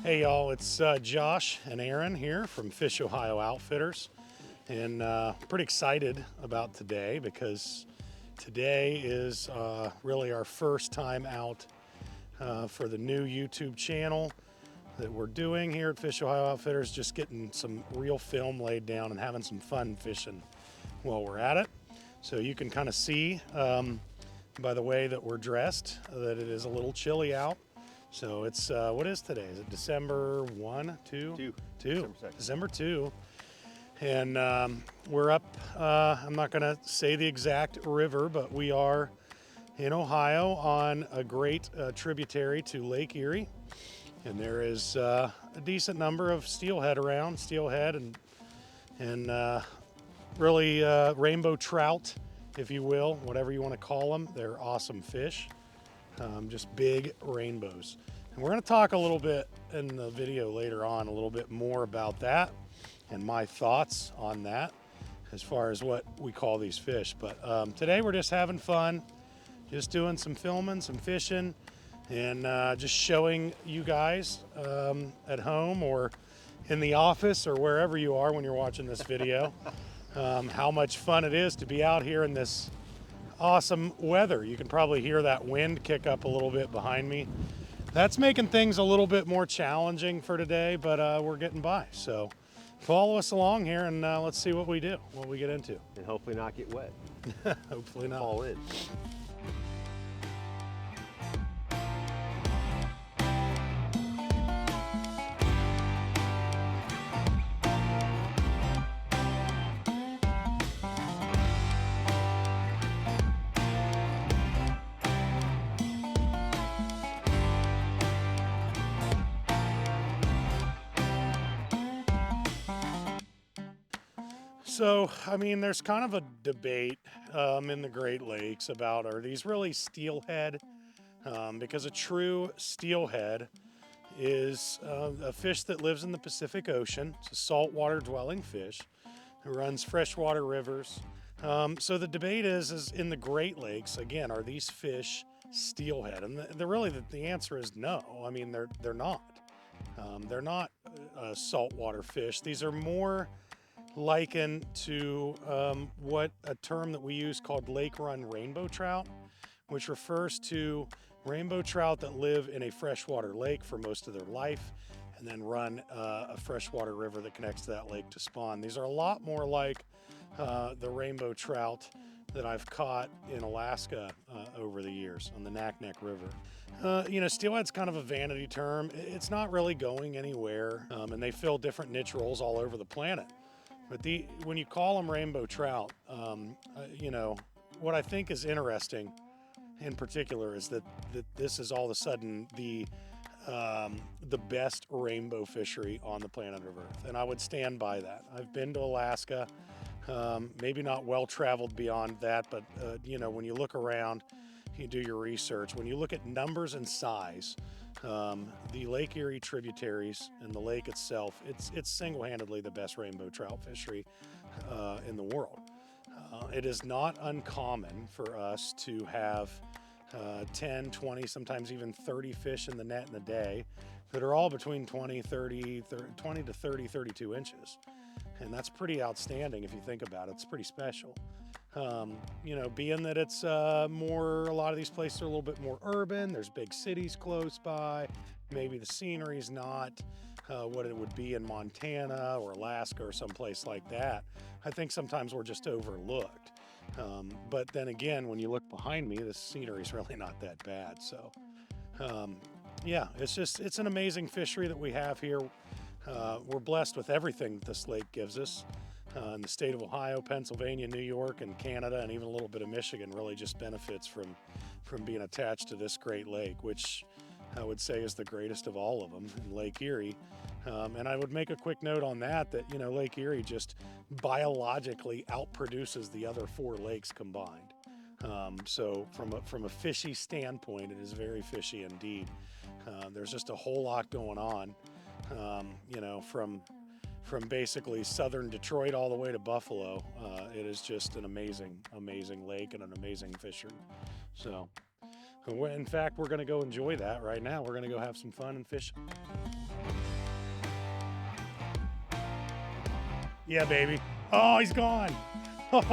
Hey y'all, it's Josh and Aaron here from Fish Ohio Outfitters, and pretty excited about today because today is really our first time out for the new YouTube channel that we're doing here at Fish Ohio Outfitters, just getting some real film laid down and having some fun fishing while we're at it. So you can kind of see by the way that we're dressed that it is a little chilly out. So it's, what is today? Is it December 1, 2? 2. December 2. And we're up, I'm not going to say the exact river, but we are in Ohio on a great tributary to Lake Erie. And there is a decent number of steelhead around, and really rainbow trout, if you will, whatever you want to call them. They're awesome fish. Just big rainbows. And we're going to talk a little bit in the video later on, a little bit more about that and my thoughts on that as far as what we call these fish. But today we're just having fun, just doing some filming, some fishing, and just showing you guys at home or in the office or wherever you are when you're watching this video how much fun it is to be out here in this awesome weather. You can probably hear that wind kick up a little bit behind me. That's making things a little bit more challenging for today, but we're getting by. So follow us along here and let's see what we do, what we get into. And hopefully not get wet. Hopefully not. Fall in. So, I mean, there's kind of a debate in the Great Lakes about, are these really steelhead? Because a true steelhead is a fish that lives in the Pacific Ocean. It's a saltwater dwelling fish who runs freshwater rivers. So the debate is in the Great Lakes, again, are these fish steelhead? And the answer is no. I mean, they're not. They're not saltwater fish. These are more likened to what a term that we use called lake run rainbow trout, which refers to rainbow trout that live in a freshwater lake for most of their life and then run a freshwater river that connects to that lake to spawn. These are a lot more like the rainbow trout that I've caught in Alaska over the years on the Naknek River. Steelhead's kind of a vanity term. It's not really going anywhere, and they fill different niche roles all over the planet. But when you call them rainbow trout, what I think is interesting in particular is that this is all of a sudden the best rainbow fishery on the planet of Earth. And I would stand by that. I've been to Alaska, maybe not well traveled beyond that, but when you look around, you do your research. When you look at numbers and size, the Lake Erie tributaries and the lake itself, it's single-handedly the best rainbow trout fishery in the world. It is not uncommon for us to have 10, 20, sometimes even 30 fish in the net in a day that are all between 20 to 30, 32 inches. And that's pretty outstanding if you think about it. It's pretty special. Being that it's a lot of these places are a little bit more urban, there's big cities close by, maybe the scenery's not what it would be in Montana or Alaska or someplace like that. I think sometimes we're just overlooked. But then again, when you look behind me, the scenery's really not that bad. So, it's an amazing fishery that we have here. We're blessed with everything that this lake gives us. In the state of Ohio, Pennsylvania, New York, and Canada, and even a little bit of Michigan really just benefits from being attached to this great lake, which I would say is the greatest of all of them, in Lake Erie. And I would make a quick note on that Lake Erie just biologically outproduces the other 4 lakes combined. So from a fishy standpoint, it is very fishy indeed. There's just a whole lot going on, from basically southern Detroit all the way to Buffalo. It is just an amazing, amazing lake and an amazing fishery. So, in fact, we're going to go enjoy that right now. We're going to go have some fun and fish. Yeah, baby. Oh, he's gone. Did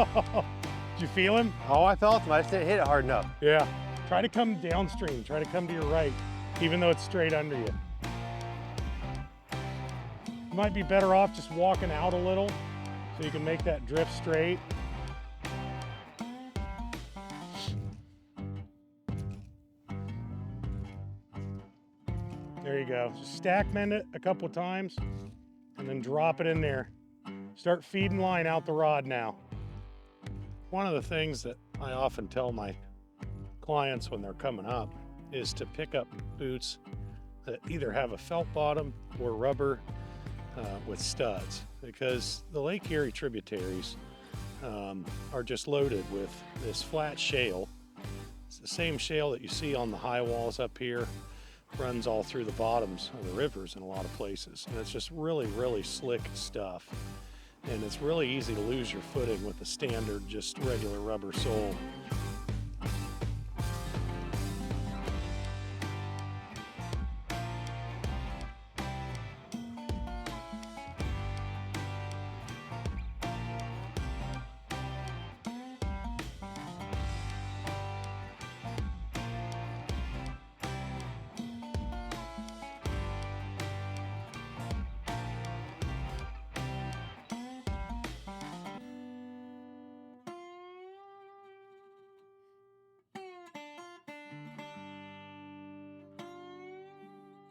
you feel him? Oh, I felt him. I just didn't hit it hard enough. Yeah. Try to come downstream. Try to come to your right, even though it's straight under you. You might be better off just walking out a little so you can make that drift straight. There you go. Just stack mend it a couple times and then drop it in there. Start feeding line out the rod now. One of the things that I often tell my clients when they're coming up is to pick up boots that either have a felt bottom or rubber with studs, because the Lake Erie tributaries are just loaded with this flat shale. It's the same shale that you see on the high walls up here, runs all through the bottoms of the rivers in a lot of places, and it's just really, really slick stuff. And it's really easy to lose your footing with a standard, just regular rubber sole.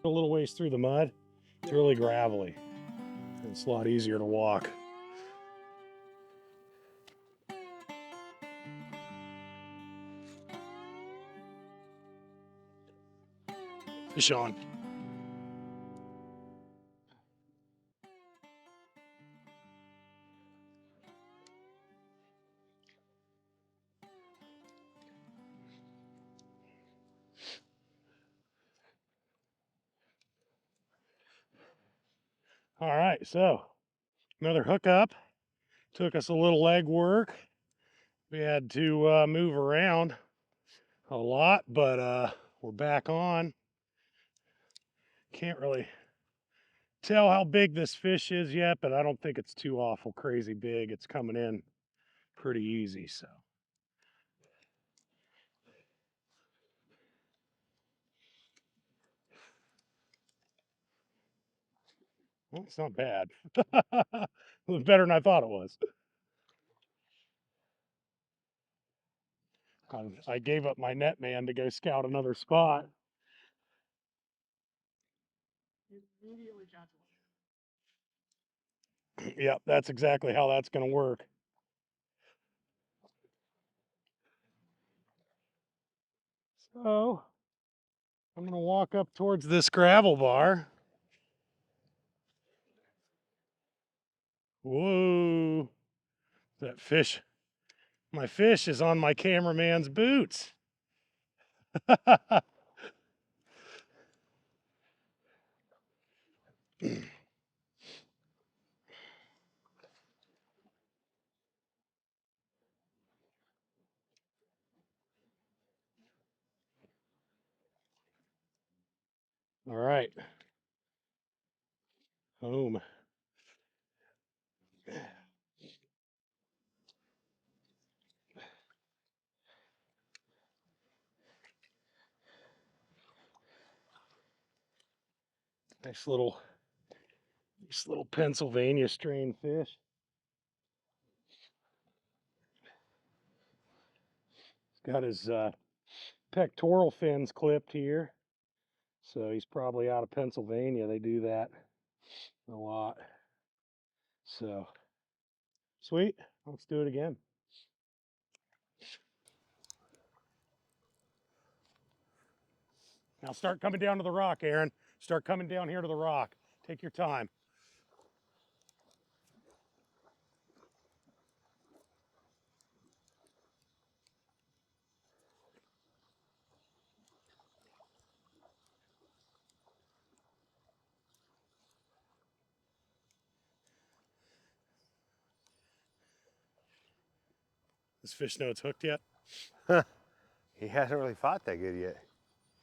A little ways through the mud, it's really gravelly. And it's a lot easier to walk. Fish on. All right, so another hookup. Took us a little leg work. We had to move around a lot, but we're back on. Can't really tell how big this fish is yet, but I don't think it's too awful crazy big. It's coming in pretty easy, so. Well, it's not bad. It was better than I thought it was. I gave up my net man to go scout another spot. Yep, that's exactly how that's going to work. So I'm going to walk up towards this gravel bar. Whoa, that fish. My fish is on my cameraman's boots. All right. Home. Nice little Pennsylvania strain fish. He's got his pectoral fins clipped here. So he's probably out of Pennsylvania. They do that a lot. So sweet. Let's do it again. Now start coming down to the rock, Aaron. Start coming down here to the rock. Take your time. This fish know it's hooked yet? He hasn't really fought that good yet.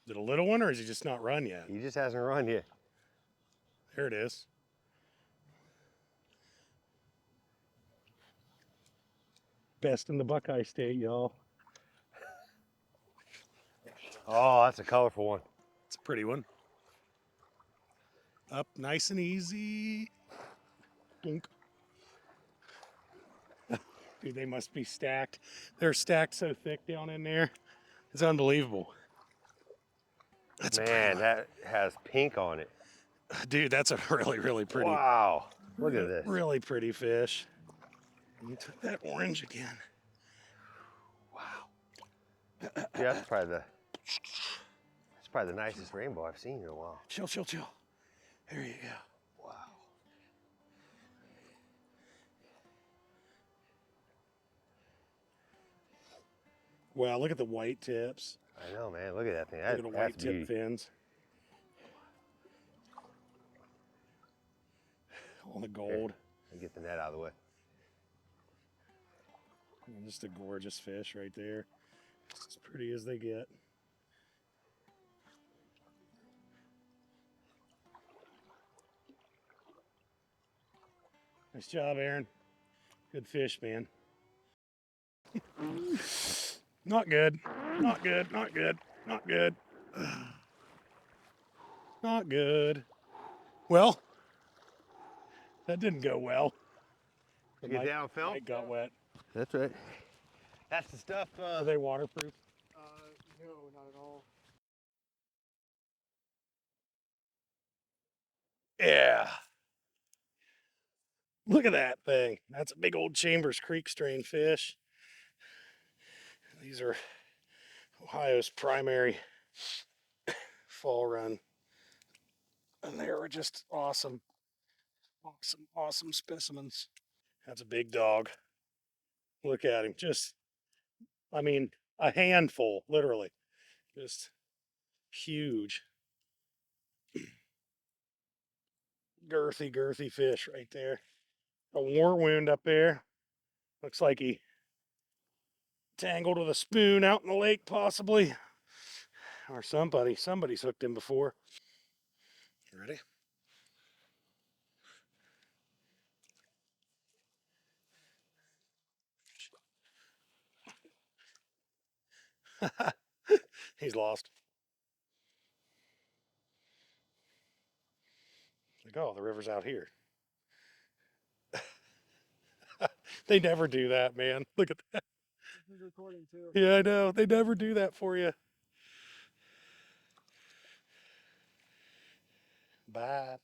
Is it a little one or is he just not run yet? He just hasn't run yet. There it is. Best in the Buckeye State, y'all. Oh, that's a colorful one. It's a pretty one. Up nice and easy. Dunk. Dude, they must be stacked. They're stacked so thick down in there. It's unbelievable. That's Man, that has pink on it. Dude, that's a really pretty. Wow, look at this. Really pretty fish. And you took that orange again. Wow. Yeah, that's probably the nicest rainbow I've seen in a while. Chill. There you go. Wow. Wow, look at the white tips. I know, man. Look at that thing. Look at the white tip beauty. fins. All the gold. Here, get the net out of the way. And just a gorgeous fish right there. As pretty as they get. Nice job, Aaron. Good fish, man. Not good. Not good. Not good. Not good. Not good. Well, that didn't go well. Did you get down film? It got wet. That's right. That's the stuff. Are they waterproof? No, not at all. Yeah. Look at that thing. That's a big old Chambers Creek strain fish. These are Ohio's primary fall run. And they were just awesome. Awesome specimens. That's a big dog. Look at him. Just, I mean, a handful, literally. Just huge. Girthy fish right there. A war wound up there. Looks like he tangled with a spoon out in the lake, possibly. Or somebody's hooked him before. Ready? He's lost. Like, oh, the river's out here. They never do that, man. Look at that. This is recording too. Yeah, I know. They never do that for you. Bye.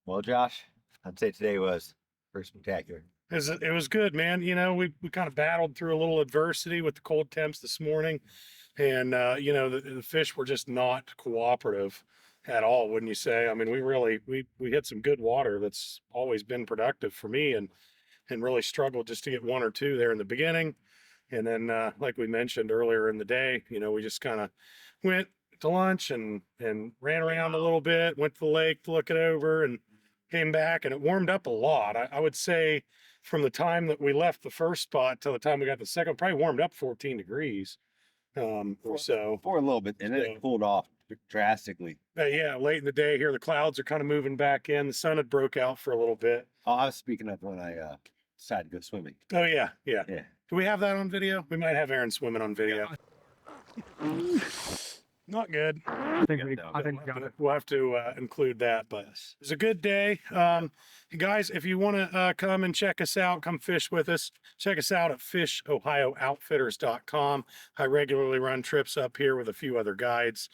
Well, Josh, I'd say today was pretty spectacular. It was good, man. You know, we kind of battled through a little adversity with the cold temps this morning. And, you know, the fish were just not cooperative at all, wouldn't you say? I mean, we hit some good water that's always been productive for me and really struggled just to get one or two there in the beginning. And then, like we mentioned earlier in the day, you know, we just kind of went to lunch and ran around a little bit, went to the lake to look it over and came back, and it warmed up a lot. I would say from the time that we left the first spot till the time we got the second, probably warmed up 14 degrees or so. For a little bit, and then it cooled off drastically. Yeah, late in the day here, the clouds are kind of moving back in. The sun had broke out for a little bit. Oh, I was speaking of when I decided to go swimming. Oh, yeah. Yeah. Do we have that on video? We might have Aaron swimming on video. Not good. I think we got it. We'll have to include that, but it was a good day. Guys, if you want to come and check us out, come fish with us. Check us out at fishohiooutfitters.com. I regularly run trips up here with a few other guides.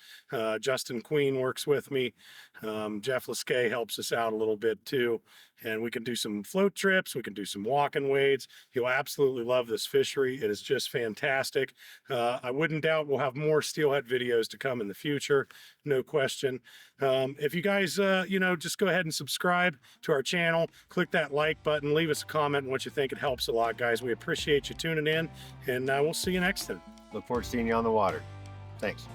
Justin Queen works with me. Jeff Liskay helps us out a little bit too. And we can do some float trips. We can do some walking wades. You'll absolutely love this fishery. It is just fantastic. I wouldn't doubt we'll have more steelhead videos to come in the future. No question. If you guys, you know, just go ahead and subscribe to our channel. Click that like button. Leave us a comment on what you think. It helps a lot, guys. We appreciate you tuning in, and we'll see you next time. Look forward to seeing you on the water. Thanks.